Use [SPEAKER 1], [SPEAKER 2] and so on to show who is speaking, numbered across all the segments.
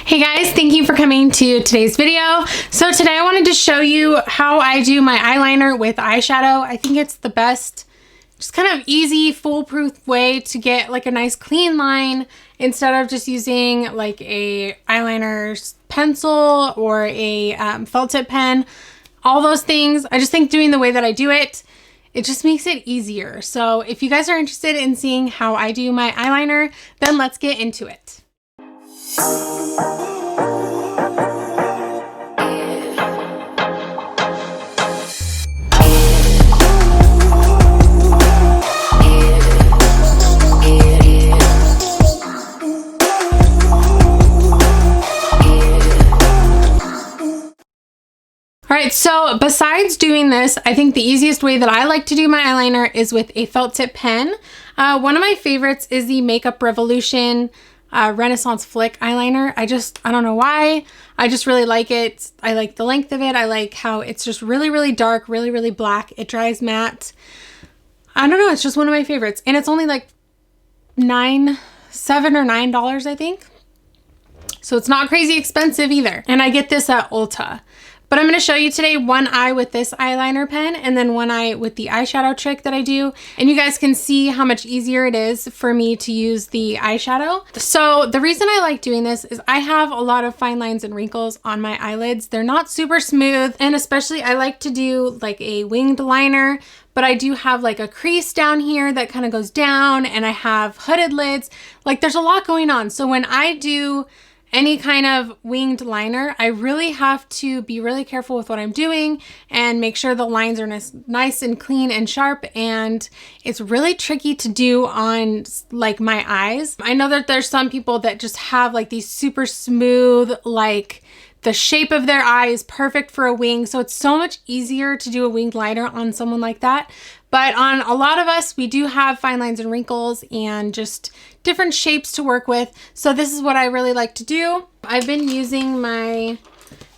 [SPEAKER 1] Hey guys, thank you for coming to today's video. So today I wanted to show you how I do my eyeliner with eyeshadow. I think it's the best, just kind of easy, foolproof way to get like a nice clean line instead of just using like a eyeliner pencil or a felt tip pen. All those things, I just think doing the way that I do it, it just makes it easier. So if you guys are interested in seeing how I do my eyeliner, then let's get into it. Alright, so besides doing this, I think the easiest way that I like to do my eyeliner is with a felt tip pen. One of my favorites is the Makeup Revolution Renaissance Flick eyeliner. I don't know why. I just really like it. I like the length of it. I like how it's just really dark, really black. It dries matte. I don't know. It's just one of my favorites. And it's only like $7 or $9, I think. So it's not crazy expensive either. And I get this at Ulta. But I'm going to show you today one eye with this eyeliner pen and then one eye with the eyeshadow trick that I do. And you guys can see how much easier it is for me to use the eyeshadow. So the reason I like doing this is I have a lot of fine lines and wrinkles on my eyelids. They're not super smooth, and especially I like to do like a winged liner, but I do have like a crease down here that kind of goes down, and I have hooded lids. Like there's a lot going on. So when I do any kind of winged liner, I really have to be really careful with what I'm doing and make sure the lines are nice and clean and sharp, and it's really tricky to do on like my eyes. I know that there's some people that just have like these super smooth, like the shape of their eye is perfect for a wing, so it's so much easier to do a winged liner on someone like that. But on a lot of us, we do have fine lines and wrinkles and just different shapes to work with. So this is what I really like to do. I've been using my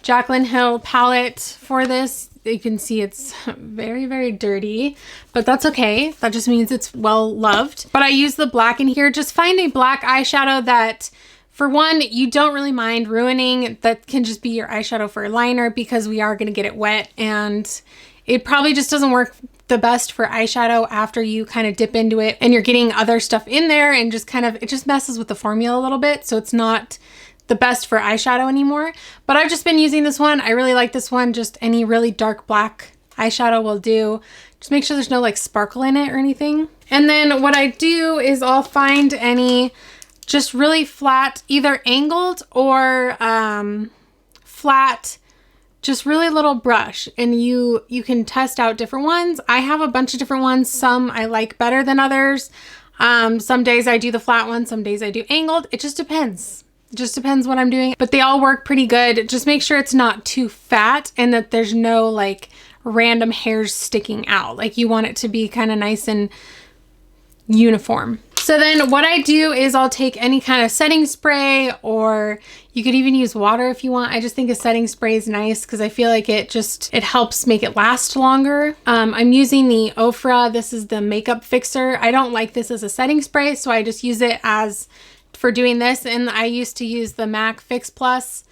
[SPEAKER 1] Jaclyn Hill palette for this. You can see it's very dirty, but that's okay. That just means it's well loved. But I use the black in here. Just find a black eyeshadow that, for one, you don't really mind ruining. That can just be your eyeshadow for a liner, because we are going to get it wet, and it probably just doesn't work the best for eyeshadow after you kind of dip into it and you're getting other stuff in there, and just kind of, it just messes with the formula a little bit. So it's not the best for eyeshadow anymore. But I've just been using this one. I really like this one. Just any really dark black eyeshadow will do. Just make sure there's no like sparkle in it or anything. And then what I do is I'll find any just really flat, either angled or flat, just really little brush, and you can test out different ones. I have a bunch of different ones. Some I like better than others. Some days I do the flat one, some days I do angled. It just depends. It just depends what I'm doing, but they all work pretty good. Just make sure it's not too fat and that there's no like random hairs sticking out. Like you want it to be kind of nice and uniform. So then what I do is I'll take any kind of setting spray, or you could even use water if you want. I just think a setting spray is nice because I feel like it helps make it last longer. I'm using the Ofra. This is the makeup fixer. I don't like this as a setting spray, so I just use it as for doing this. And I used to use the MAC Fix Plus.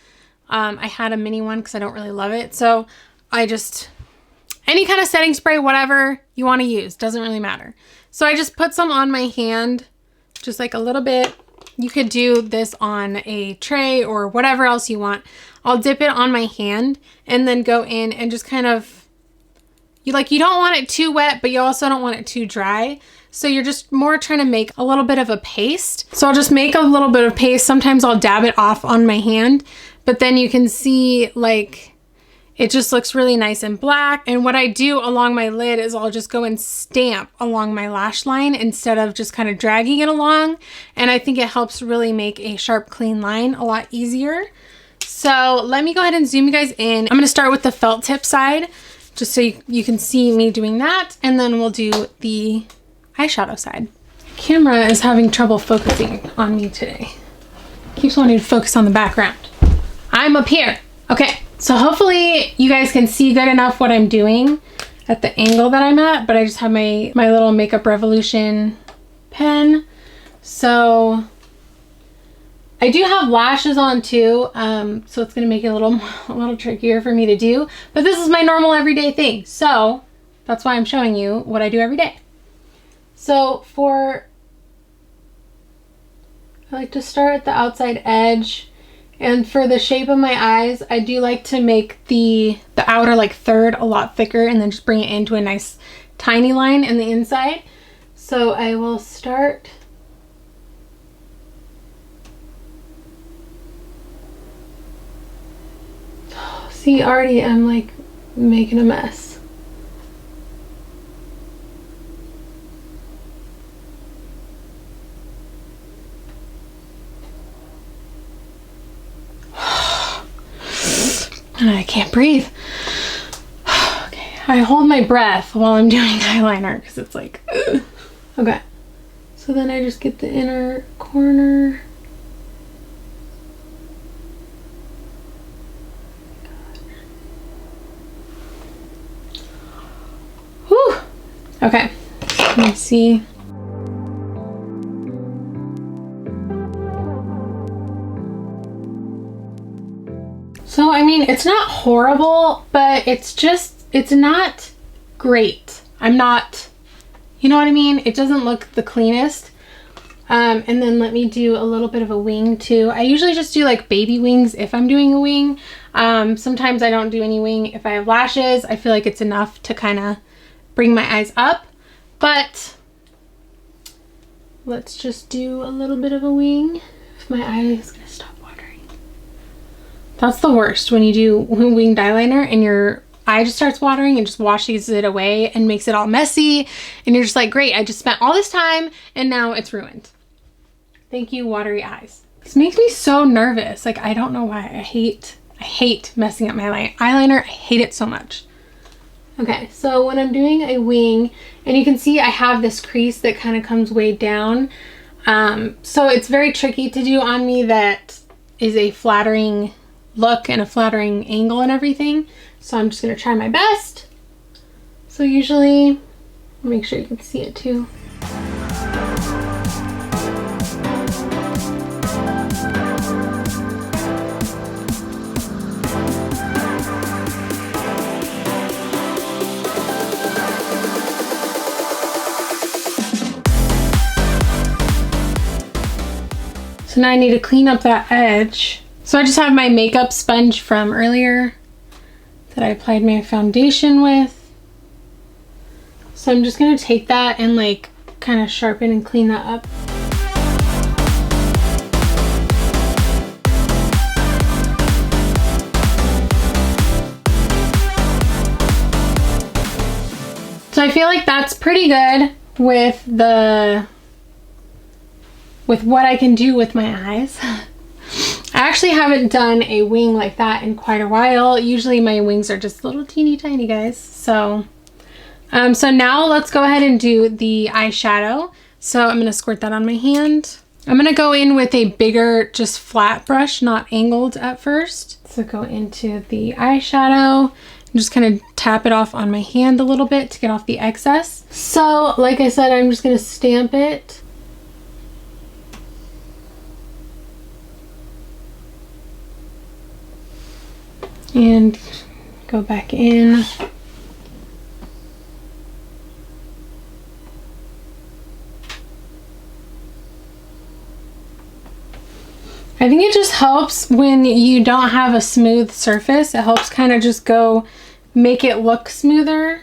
[SPEAKER 1] I had a mini one because I don't really love it. So I just, any kind of setting spray, whatever you want to use, doesn't really matter. So I just put some on my hand, just like a little bit. You could do this on a tray or whatever else you want. I'll dip it on my hand and then go in and just kind of, you don't want it too wet, but you also don't want it too dry. So you're just more trying to make a little bit of a paste. So I'll just make a little bit of paste. Sometimes I'll dab it off on my hand, but then you can see like it just looks really nice and black. And what I do along my lid is I'll just go and stamp along my lash line instead of just kind of dragging it along. And I think it helps really make a sharp, clean line a lot easier. So let me go ahead and zoom you guys in. I'm gonna start with the felt tip side, just so you can see me doing that. And then we'll do the eyeshadow side. Camera is having trouble focusing on me today. Keeps wanting to focus on the background. I'm up here. Okay. So hopefully you guys can see good enough what I'm doing at the angle that I'm at, but I just have my little Makeup Revolution pen. So I do have lashes on too, so it's gonna make it a little trickier for me to do, but this is my normal everyday thing, so that's why I'm showing you what I do every day. So I like to start at the outside edge, and for the shape of my eyes, I do like to make the outer like third a lot thicker and then just bring it into a nice tiny line in the inside. So I will start see, already I'm like making a mess. And I can't breathe. Okay, I hold my breath while I'm doing eyeliner because it's like, ugh. Okay. So then I just get the inner corner. Whew. Okay, let me see. So, I mean, it's not horrible, but it's not great. I'm not, you know what I mean? It doesn't look the cleanest. And then let me do a little bit of a wing too. I usually just do like baby wings if I'm doing a wing. Sometimes I don't do any wing. If I have lashes, I feel like it's enough to kind of bring my eyes up. But let's just do a little bit of a wing. If my eye is gonna stop. That's the worst, when you do winged eyeliner and your eye just starts watering and just washes it away and makes it all messy. And you're just like, great, I just spent all this time and now it's ruined. Thank you, watery eyes. This makes me so nervous. Like, I don't know why. I hate messing up my eyeliner. I hate it so much. Okay, so when I'm doing a wing, and you can see I have this crease that kind of comes way down. So it's very tricky to do on me that is a flattering look and a flattering angle and everything. So I'm just gonna try my best. So usually, make sure you can see it too. So now I need to clean up that edge. So I just have my makeup sponge from earlier that I applied my foundation with. So I'm just gonna take that and like kind of sharpen and clean that up. So I feel like that's pretty good with what I can do with my eyes. I actually haven't done a wing like that in quite a while. Usually my wings are just little teeny tiny guys. So now let's go ahead and do the eyeshadow. So I'm gonna squirt that on my hand. I'm gonna go in with a bigger, just flat brush, not angled at first. So go into the eyeshadow and just kind of tap it off on my hand a little bit to get off the excess. So like I said, I'm just gonna stamp it. And go back in. I think it just helps when you don't have a smooth surface. It helps kind of just go make it look smoother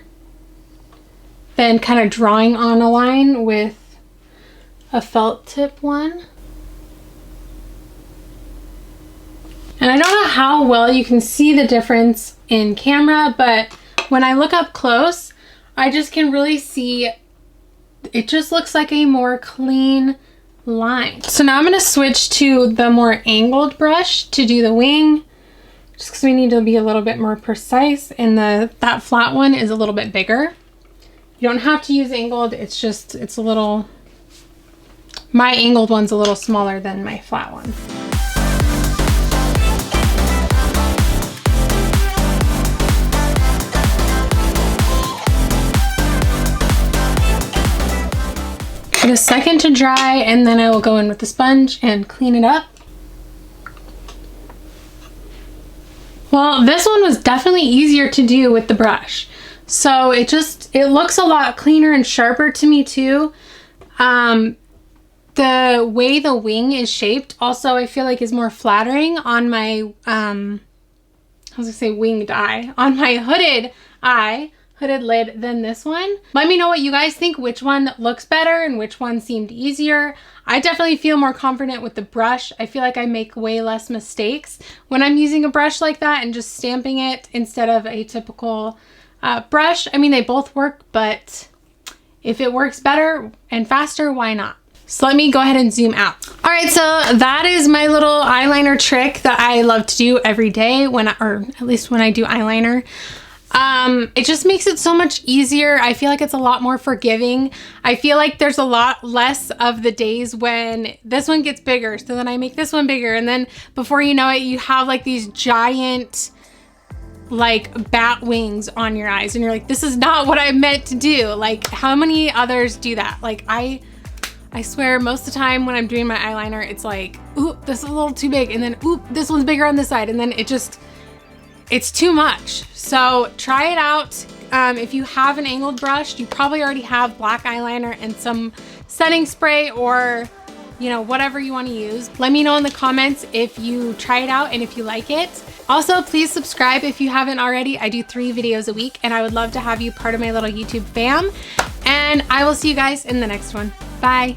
[SPEAKER 1] than kind of drawing on a line with a felt tip one. And I don't know how well you can see the difference in camera, but when I look up close, I just can really see it just looks like a more clean line. So now I'm going to switch to the more angled brush to do the wing, just because we need to be a little bit more precise, and that flat one is a little bit bigger. You don't have to use angled, it's a little, my angled one's a little smaller than my flat one. Give it a second to dry, and then I will go in with the sponge and clean it up. Well, this one was definitely easier to do with the brush. So it looks a lot cleaner and sharper to me too. The way the wing is shaped also I feel like is more flattering on my, I was gonna say winged eye, on my hooded lid than this one. Let me know what you guys think, which one looks better and which one seemed easier. I definitely feel more confident with the brush. I feel like I make way less mistakes when I'm using a brush like that and just stamping it instead of a typical brush. I mean, they both work, but if it works better and faster, why not? So let me go ahead and zoom out. All right, so that is my little eyeliner trick that I love to do every day or at least when I do eyeliner. It just makes it so much easier. I feel like it's a lot more forgiving. I feel like there's a lot less of the days when this one gets bigger, so then I make this one bigger, and then before you know it, you have like these giant like bat wings on your eyes and you're like, this is not what I meant to do. Like, how many others do that? Like, I swear most of the time when I'm doing my eyeliner, it's like, ooh, this is a little too big, and then ooh, this one's bigger on this side, and then it's too much. So try it out. If you have an angled brush, you probably already have black eyeliner and some setting spray, or you know, whatever you want to use. Let me know in the comments if you try it out and if you like it. Also, please subscribe if you haven't already. I do 3 videos a week and I would love to have you part of my little YouTube fam. And I will see you guys in the next one. Bye.